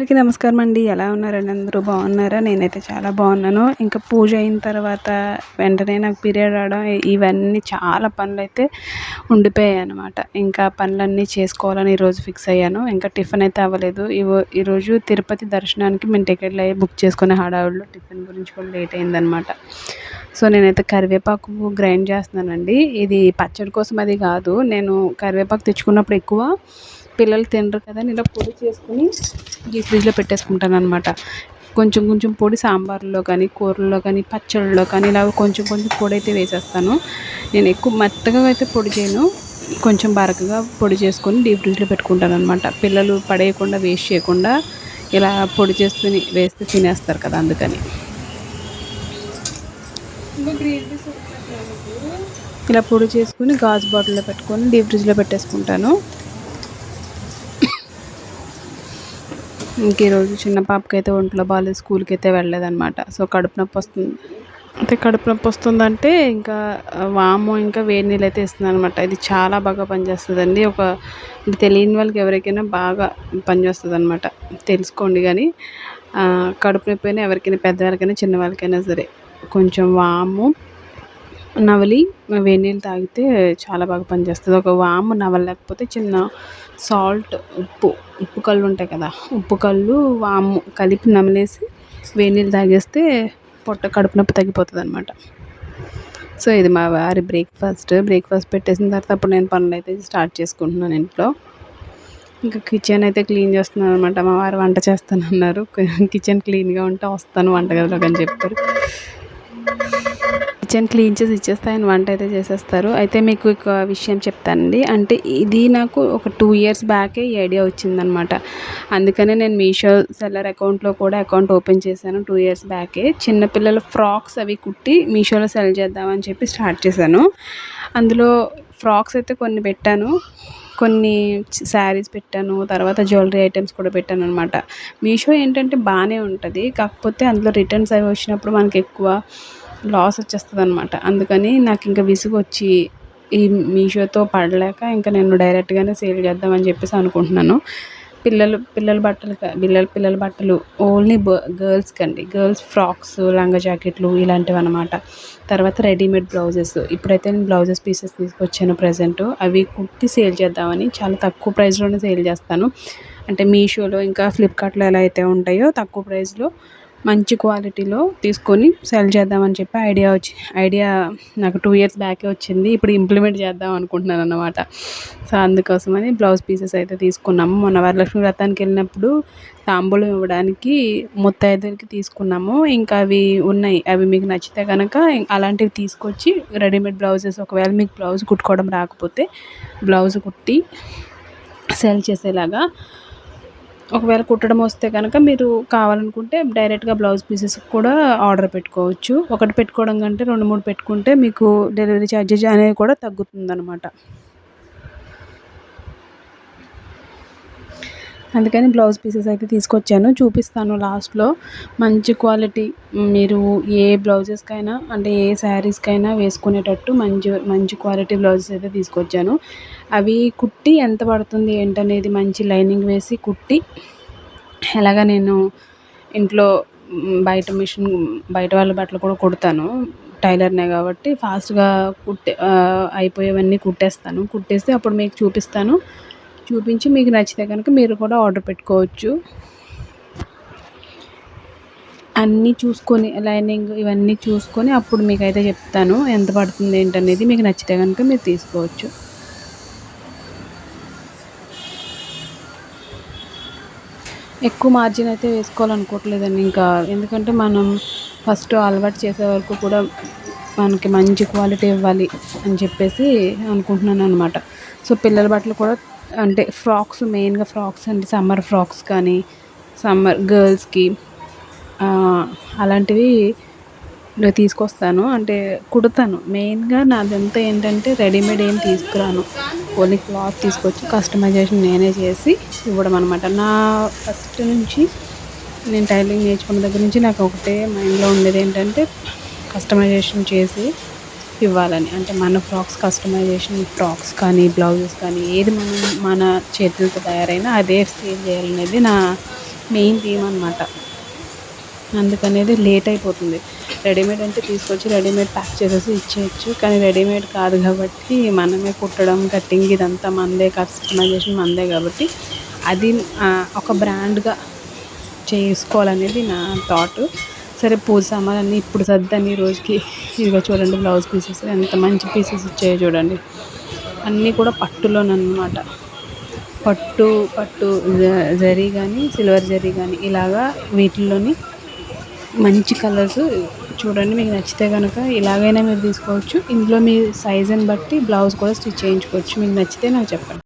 అందరికీ నమస్కారం అండి. ఎలా ఉన్నారండి? అందరూ బాగున్నారా? నేనైతే చాలా బాగున్నాను. ఇంకా పూజ అయిన తర్వాత వెంటనే నాకు పీరియడ్ రావడం ఇవన్నీ చాలా పనులైతే ఉండిపోయాయి అనమాట. ఇంకా పనులన్నీ చేసుకోవాలని ఈరోజు ఫిక్స్ అయ్యాను. ఇంకా టిఫిన్ అయితే అవ్వలేదు. ఈరోజు తిరుపతి దర్శనానికి మేము టికెట్లు అవి బుక్ చేసుకునే హడావుడిలో టిఫిన్ గురించి కూడా లేట్ అయిందనమాట. సో నేనైతే కరివేపాకు గ్రైండ్ చేస్తున్నానండి. ఇది పచ్చడి కోసం అది కాదు. నేను కరివేపాకు తెచ్చుకున్నప్పుడు ఎక్కువ పిల్లలు తినరు కదా, నేను పొడి చేసుకుని డీప్ ఫ్రిడ్జ్లో పెట్టేసుకుంటాను అనమాట. కొంచెం కొంచెం పొడి సాంబార్లో కానీ, కూరల్లో కానీ, పచ్చళ్ళలో కానీ ఇలా కొంచెం కొంచెం పొడి అయితే వేసేస్తాను. నేను ఎక్కువ మెత్తగా అయితే పొడి చేయను, కొంచెం బరకగా పొడి చేసుకొని డీప్ ఫ్రిడ్జ్లో పెట్టుకుంటాను అనమాట. పిల్లలు పడేయకుండా వేస్ట్ చేయకుండా ఇలా పొడి చేసుకుని వేస్తే తినేస్తారు కదా, అందుకని. ఇలా పొడి చేసుకుని గాజు బాటిల్లో పెట్టుకొని డీప్ ఫ్రిడ్జ్లో పెట్టేసుకుంటాను. ఇంక ఈరోజు చిన్న పాపకి అయితే ఒంట్లో బాగాలేదు, స్కూల్కి అయితే వెళ్ళలేదన్నమాట. సో కడుపు నొప్పి వస్తుంది. అయితే కడుపు నొప్పి వస్తుందంటే ఇంకా వాము ఇంకా వేడి నీళ్ళు అయితే ఇస్తున్నాను అనమాట. ఇది చాలా బాగా పనిచేస్తుందండి. తెలియని వాళ్ళకి ఎవరికైనా బాగా పనిచేస్తుంది అనమాట, తెలుసుకోండి. కానీ కడుపు నొప్పి అయినా ఎవరికైనా, పెద్దవాళ్ళకైనా చిన్నవాళ్ళకైనా సరే కొంచెం వాము నవలి వేడి నీళ్ళు తాగితే చాలా బాగా పనిచేస్తుంది. ఒక వాము నవలలేకపోతే చిన్న సాల్ట్, ఉప్పు కళ్ళు ఉంటాయి కదా, ఉప్పు కళ్ళు వాము కలిపి నమిలేసి వేడి నీళ్ళు తాగేస్తే కడుపు నొప్పి తగ్గిపోతుంది అనమాట. సో ఇది మా వారి బ్రేక్ఫాస్ట్ పెట్టేసిన తర్వాత అప్పుడు నేను పనులు అయితే స్టార్ట్ చేసుకుంటున్నాను ఇంట్లో. ఇంకా కిచెన్ అయితే క్లీన్ చేస్తున్నాను అనమాట. మా వారు వంట చేస్తానన్నారు. కిచెన్ క్లీన్గా ఉంటే వస్తాను వంటగదిలోకి అని చెప్పారు. కిచెన్ క్లీన్ చేసి ఇచ్చేస్తే ఆయన వంట అయితే చేసేస్తారు. అయితే మీకు ఒక విషయం చెప్తానండి. అంటే ఇది నాకు ఒక 2 years బ్యాకే ఈ ఐడియా వచ్చిందనమాట. అందుకనే నేను మీషో సెల్లర్ అకౌంట్లో కూడా అకౌంట్ ఓపెన్ చేశాను 2 years బ్యాకే. చిన్నపిల్లల ఫ్రాక్స్ అవి కుట్టి మీషోలో సెల్ చేద్దామని చెప్పి స్టార్ట్ చేశాను. అందులో ఫ్రాక్స్ అయితే కొన్ని పెట్టాను, కొన్ని శారీస్ పెట్టాను, తర్వాత జ్యువెలరీ ఐటమ్స్ కూడా పెట్టాను అనమాట. మీషో ఏంటంటే బాగానే ఉంటుంది, కాకపోతే అందులో రిటర్న్స్ అవి వచ్చినప్పుడు మనకి ఎక్కువ లాస్ వచ్చేస్తుంది అనమాట. అందుకని నాకు ఇంకా విసుగు వచ్చి ఈ మీషోతో పడలేక ఇంకా నేను డైరెక్ట్గానే సేల్ చేద్దామని చెప్పేసి అనుకుంటున్నాను. పిల్లల బట్టలు ఓన్లీ గర్ల్స్కి అండి. గర్ల్స్ ఫ్రాక్స్, లంగా జాకెట్లు ఇలాంటివి అనమాట. తర్వాత రెడీమేడ్ బ్లౌజెస్. ఇప్పుడైతే నేను బ్లౌజెస్ పీసెస్ తీసుకొచ్చాను ప్రజెంట్. అవి కుట్టి సేల్ చేద్దామని చాలా తక్కువ ప్రైస్లోనే సేల్ చేస్తాను. అంటే మీషోలో ఇంకా ఫ్లిప్కార్ట్లో ఎలా అయితే ఉంటాయో తక్కువ ప్రైస్లో మంచి క్వాలిటీలో తీసుకొని సెల్ చేద్దామని చెప్పి ఐడియా నాకు 2 years బ్యాకే వచ్చింది. ఇప్పుడు ఇంప్లిమెంట్ చేద్దాం అనుకుంటున్నాను అన్నమాట. సో అందుకోసమని బ్లౌజ్ పీసెస్ అయితే తీసుకున్నాము. మొన్న వరలక్ష్మి వ్రతానికి వెళ్ళినప్పుడు తాంబూలం ఇవ్వడానికి ముత్తైదులకి తీసుకున్నాము. ఇంకా అవి ఉన్నాయి. అవి మీకు నచ్చితే కనుక అలాంటివి తీసుకొచ్చి రెడీమేడ్ బ్లౌజెస్, ఒకవేళ మీకు బ్లౌజ్ కుట్టుకోవడం రాకపోతే బ్లౌజ్ కుట్టి సెల్ చేసేలాగా, ఒకవేళ కుట్టడం వస్తే కనుక మీరు కావాలనుకుంటే డైరెక్ట్గా బ్లౌజ్ పీసెస్ కూడా ఆర్డర్ పెట్టుకోవచ్చు. ఒకటి పెట్టుకోవడం కంటే 2-3 పెట్టుకుంటే మీకు డెలివరీ ఛార్జెస్ అనేది కూడా తగ్గుతుందనమాట. అందుకని బ్లౌజ్ పీసెస్ అయితే తీసుకొచ్చాను, చూపిస్తాను లాస్ట్లో. మంచి క్వాలిటీ, మీరు ఏ బ్లౌజెస్కైనా అంటే ఏ శారీస్కైనా వేసుకునేటట్టు మంచి క్వాలిటీ బ్లౌజెస్ అయితే తీసుకొచ్చాను. అవి కుట్టి ఎంత పడుతుంది ఏంటనేది మంచి లైనింగ్ వేసి కుట్టి, ఎలాగా నేను ఇంట్లో బయట వాళ్ళ బట్టలు కూడా కుడతాను, టైలర్నే కాబట్టి ఫాస్ట్గా అయిపోయేవన్నీ కుట్టేస్తే అప్పుడు మీకు చూపించి మీకు నచ్చితే కనుక మీరు కూడా ఆర్డర్ పెట్టుకోవచ్చు. అన్నీ చూసుకొని లైనింగ్ ఇవన్నీ చూసుకొని అప్పుడు మీకైతే చెప్తాను ఎంత పడుతుంది ఏంటనేది. మీకు నచ్చితే కనుక మీరు తీసుకోవచ్చు. ఎక్కువ మార్జిన్ అయితే వేసుకోవాలనుకోవట్లేదండి ఇంకా, ఎందుకంటే మనం ఫస్ట్ అలవాటు చేసే వరకు కూడా మనకి మంచి క్వాలిటీ ఇవ్వాలి అని చెప్పేసి అనుకుంటున్నాను అనమాట. సో పిల్లల బట్టలు కూడా అంటే ఫ్రాక్స్, మెయిన్గా ఫ్రాక్స్ అండి, సమ్మర్ ఫ్రాక్స్ కానీ, సమ్మర్ గర్ల్స్కి అలాంటివి తీసుకొస్తాను, అంటే కుడతాను. మెయిన్గా నాదంతా ఏంటంటే రెడీమేడ్ ఏం తీసుకురాను, ఓన్లీ క్లాత్ తీసుకొచ్చి కస్టమైజేషన్ నేనే చేసి ఇవ్వడం అనమాట. నా ఫస్ట్ నుంచి నేను టైలరింగ్ నేర్చుకున్న దగ్గర నుంచి నాకు ఒకటే మైండ్లో ఉండేది ఏంటంటే కస్టమైజేషన్ చేసి ఇవ్వాలని. అంటే మన కస్టమైజేషన్ ఫ్రాక్స్ కానీ, బ్లౌజెస్ కానీ ఏది మన చేతులతో తయారైనా అదే సేల్ చేయాలనేది నా మెయిన్ థీమ్ అనమాట. అందుకనేది లేట్ అయిపోతుంది. రెడీమేడ్ అంటే తీసుకొచ్చి రెడీమేడ్ ప్యాక్ చేసేసి ఇచ్చేయచ్చు. కానీ రెడీమేడ్ కాదు కాబట్టి మనమే కుట్టడం, కటింగ్ ఇదంతా మనదే, కస్టమైజేషన్ మనదే కాబట్టి అది ఒక బ్రాండ్గా చేసుకోవాలనేది నా థాట్. సరే పూజ సామాన్లన్నీ ఇప్పుడు సర్దాను ఈ రోజుకి. ఇదిగో చూడండి బ్లౌజ్ పీసెస్ ఎంత మంచి పీసెస్ ఇచ్చాయో చూడండి. అన్నీ కూడా పట్టులోనమాట. పట్టు జరీ కానీ సిల్వర్ జరీ కానీ ఇలాగా వీటిల్లోని మంచి కలర్స్ చూడండి. మీకు నచ్చితే కనుక ఇలాగైనా మీరు తీసుకోవచ్చు. ఇందులో మీ సైజుని బట్టి బ్లౌజ్ కూడా స్టిచ్ చేయించుకోవచ్చు. మీకు నచ్చితే నాకు చెప్పండి.